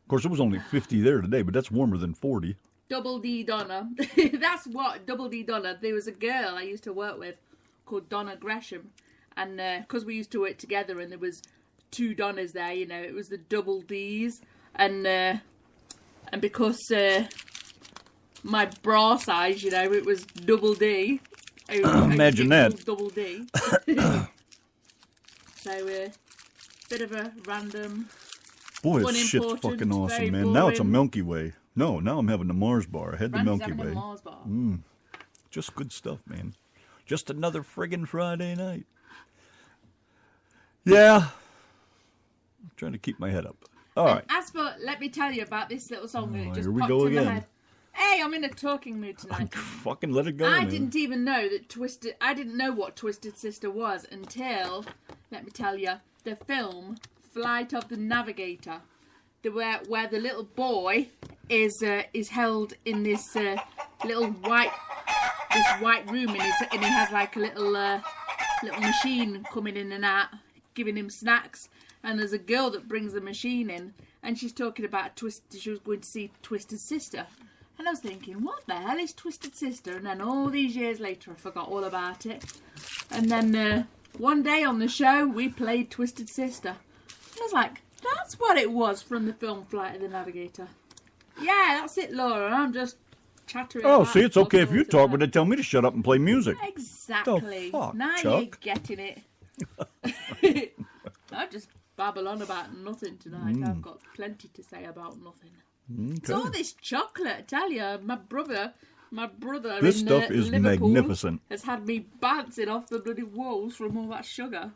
Of course, it was only 50 there today, but that's warmer than 40. Double D Donna. That's what, Double D Donna. There was a girl I used to work with called Donna Gresham. And because we used to work together and there was two Donnas there, you know, it was the double Ds. And because my bra size, you know, it was double D. Imagine that. Double D. So, bit of a random... Boy, this shit's unimportant, fucking very awesome, man. Now it's a boring. Milky Way. No, now I'm having the Mars bar. I had the Randy's Milky having a Way. Mars bar. Just good stuff, man. Just another friggin' Friday night. Yeah. I'm trying to keep my head up. All right. As for, let me tell you about this little song that just here we popped go in my again. head. Hey, I'm in a talking mood tonight. Fucking let it go, I man. didn't even know that I didn't know what Twisted Sister was until, let me tell you, the film Flight of the Navigator, where the little boy is held in this little white room, and he has like a little machine coming in and out, giving him snacks. And there's a girl that brings the machine in, and she's talking about she was going to see Twisted Sister. And I was thinking, what the hell is Twisted Sister? And then all these years later, I forgot all about it. And then one day on the show, we played Twisted Sister. I was like, that's what it was from the film Flight of the Navigator. Yeah, that's it, Laura. I'm just chattering. Oh, about see, it's okay if you all talk, the but they tell me to shut up and play music. Exactly. The fuck, now Chuck? you're getting it. I just babble on about nothing tonight. I've got plenty to say about nothing. It's all this chocolate, I tell you. My brother This in stuff is Liverpool magnificent. has had me bouncing off the bloody walls from all that sugar.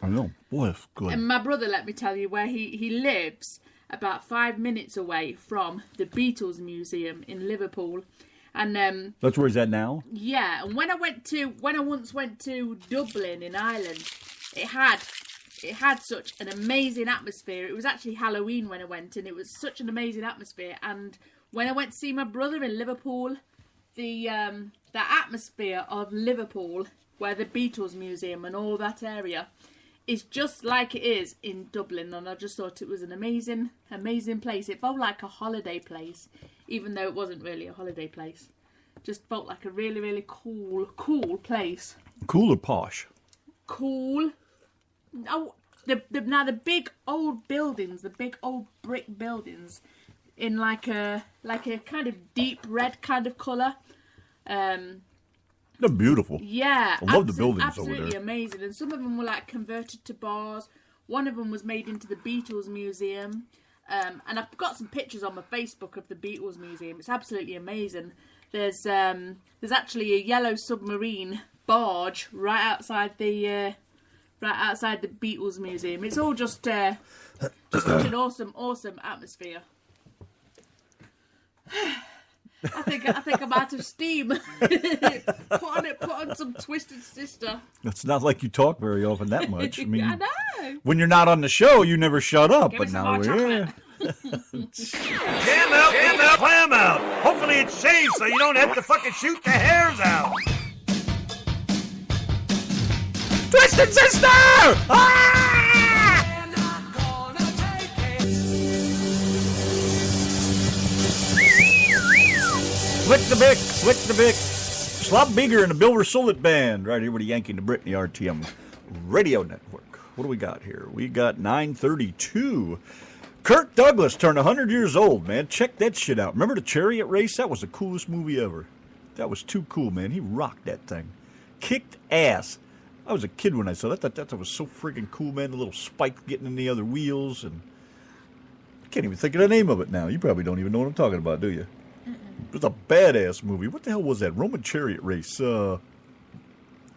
I know. Boy, it's good. And my brother, let me tell you, where he lives about 5 minutes away from the Beatles Museum in Liverpool. And That's where he's at now? yeah, and when I once went to Dublin in Ireland, it had such an amazing atmosphere. It was actually Halloween when I went, and it was such an amazing atmosphere. And when I went to see my brother in Liverpool, the atmosphere of Liverpool, where the Beatles Museum and all that area, is just like it is in Dublin. And I just thought it was an amazing, amazing place. It felt like a holiday place, even though it wasn't really a holiday place. Just felt like a really, really cool place. Cool or posh? Cool. Oh, now the big old buildings, the big old brick buildings, in like a kind of deep red kind of colour. They're beautiful. Yeah, I love the buildings over absolutely there. amazing. And some of them were like converted to bars. One of them was made into the Beatles Museum. And I've got some pictures on my Facebook of the Beatles Museum. It's absolutely amazing. There's actually a yellow submarine barge right outside the Beatles Museum. It's all just such an awesome atmosphere. I think I'm out of steam. Put on some Twisted Sister. It's not like you talk very often that much. I mean, I know. when you're not on the show, you never shut up. Give But me some now more we're here. Jam out, clam out. Hopefully it's safe so you don't have to fucking shoot the hairs out. Twisted Sister! Ah! Flick the Bic. Slob Bigger and the Bill Rusulit Band. Right here with the Yankee and the Brit and the RTM Radio Network. What do we got here? We got 9:32. Kirk Douglas turned 100 years old, man. Check that shit out. Remember the chariot race? That was the coolest movie ever. That was too cool, man. He rocked that thing. Kicked ass. I was a kid when I saw that. That was so freaking cool, man. The little spike getting in the other wheels. And I can't even think of the name of it now. You probably don't even know what I'm talking about, do you? It was a badass movie. What the hell was that? Roman chariot race.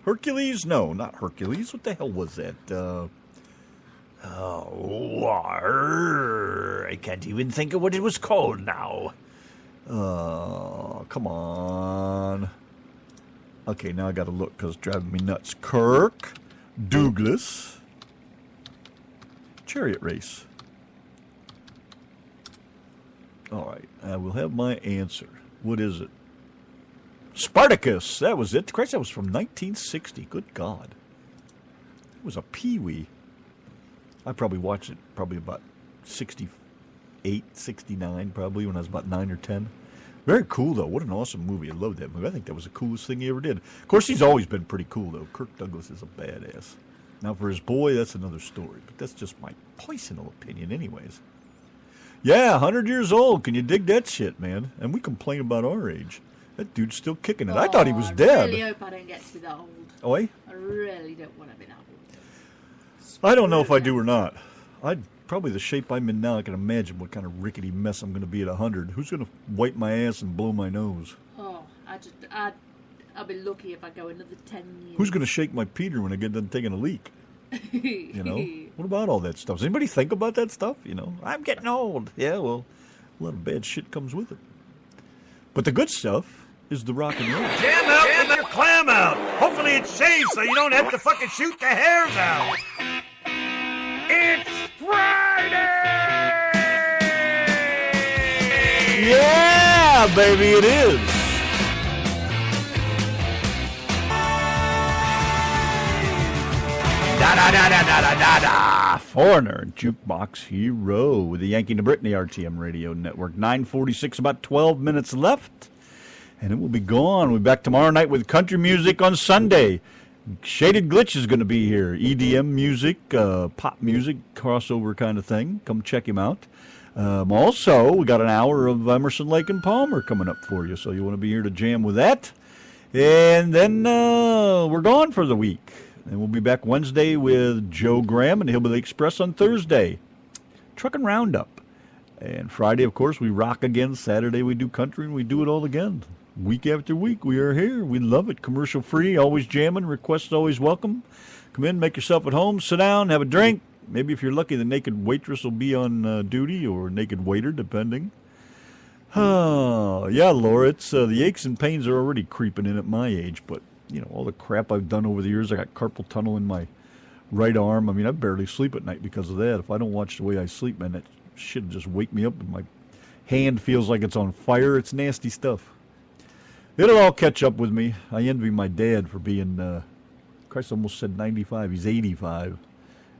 Hercules? No, not Hercules. What the hell was that? I can't even think of what it was called now. Come on. Okay, now I gotta look because it's driving me nuts. Kirk Douglas chariot race. All right, I will have my answer. What is it? Spartacus. That was it. Christ, that was from 1960. Good God. It was a peewee. I probably watched it about 68, 69 probably when I was about 9 or 10. Very cool, though. What an awesome movie. I love that movie. I think that was the coolest thing he ever did. Of course, he's always been pretty cool, though. Kirk Douglas is a badass. Now, for his boy, that's another story. But that's just my personal opinion anyways. Yeah, 100 years old. Can you dig that shit, man? And we complain about our age. That dude's still kicking it. I thought he was dead. I really hope I don't get to be that old. Oh, eh? I really don't want to be that old. I don't know if I do or not. Probably the shape I'm in now, I can imagine what kind of rickety mess I'm going to be at 100. Who's going to wipe my ass and blow my nose? Oh, I'll be lucky if I go another 10 years. Who's going to shake my Peter when I get done taking a leak? You know? What about all that stuff? Does anybody think about that stuff? You know? I'm getting old. Yeah, well, a lot of bad shit comes with it. But the good stuff is the rock and roll. Jam out and your clam out. Hopefully it's safe so you don't have to fucking shoot the hairs out. It's Friday! Yeah, baby, it is. Da-da-da-da-da-da-da. Foreigner, Jukebox Hero with the Yanki and the Brit and the RTM Radio Network. 9:46, about 12 minutes left. And it will be gone. We'll be back tomorrow night with country music on Sunday. Shaded Glitch is going to be here. EDM music, pop music, crossover kind of thing. Come check him out. Also, we got an hour of Emerson, Lake and Palmer coming up for you, so you want to be here to jam with that. And then we're gone for the week. And we'll be back Wednesday with Joe Graham and Hillbilly Express on Thursday. Truckin' Roundup. And Friday, of course, we rock again. Saturday, we do country, and we do it all again. Week after week, we are here. We love it. Commercial free, always jamming. Requests always welcome. Come in, make yourself at home, sit down, have a drink. Maybe if you're lucky, the naked waitress will be on duty or naked waiter, depending. Yeah, Laura, it's the aches and pains are already creeping in at my age. But, you know, all the crap I've done over the years, I got carpal tunnel in my right arm. I mean, I barely sleep at night because of that. If I don't watch the way I sleep, man, that shit just wake me up and my hand feels like it's on fire. It's nasty stuff. It'll all catch up with me. I envy my dad for being, Christ almost said 95. He's 85.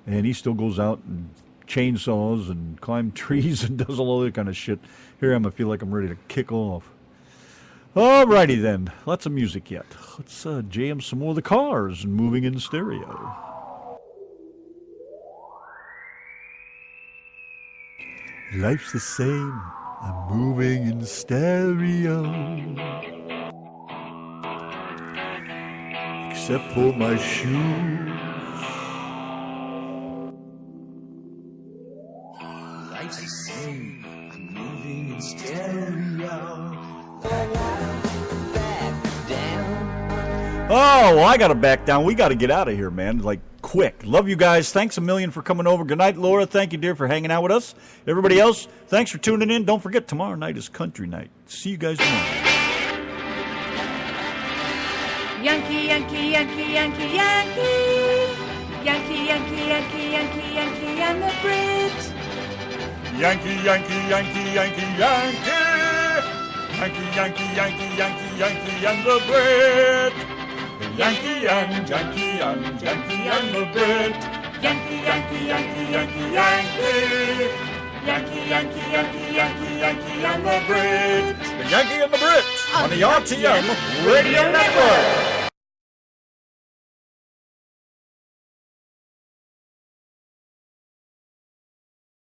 And he still goes out and chainsaws and climbs trees and does all that kind of shit. Here I feel like I'm ready to kick off. Alrighty then. Lots of music yet. Let's jam some more of the Cars and Moving in Stereo. Life's the same. I'm moving in stereo. Except for my shoes. Life's the same, I'm moving in stereo. Back down. Oh, well, I gotta back down. We gotta get out of here, man. Like, quick. Love you guys. Thanks a million for coming over. Good night, Laura. Thank you, dear, for hanging out with us. Everybody else, thanks for tuning in. Don't forget, tomorrow night is country night. See you guys tomorrow. Yankee, Yankee, Yankee, Yankee, Yankee. Yankee, Yankee, Yankee, Yankee, Yankee, and the Brit. Yankee, Yankee, Yankee, Yankee, Yankee. Yankee, Yankee, Yankee, Yankee, Yankee, and the Brit. Yankee and Yankee and Yankee and the Brit. Yankee, Yankee, Yankee, Yankee, Yankee. Yankee, Yankee, Yankee, Yankee, Yankee, and the Brit. The Yankee and the Brit on the RTM Radio Network.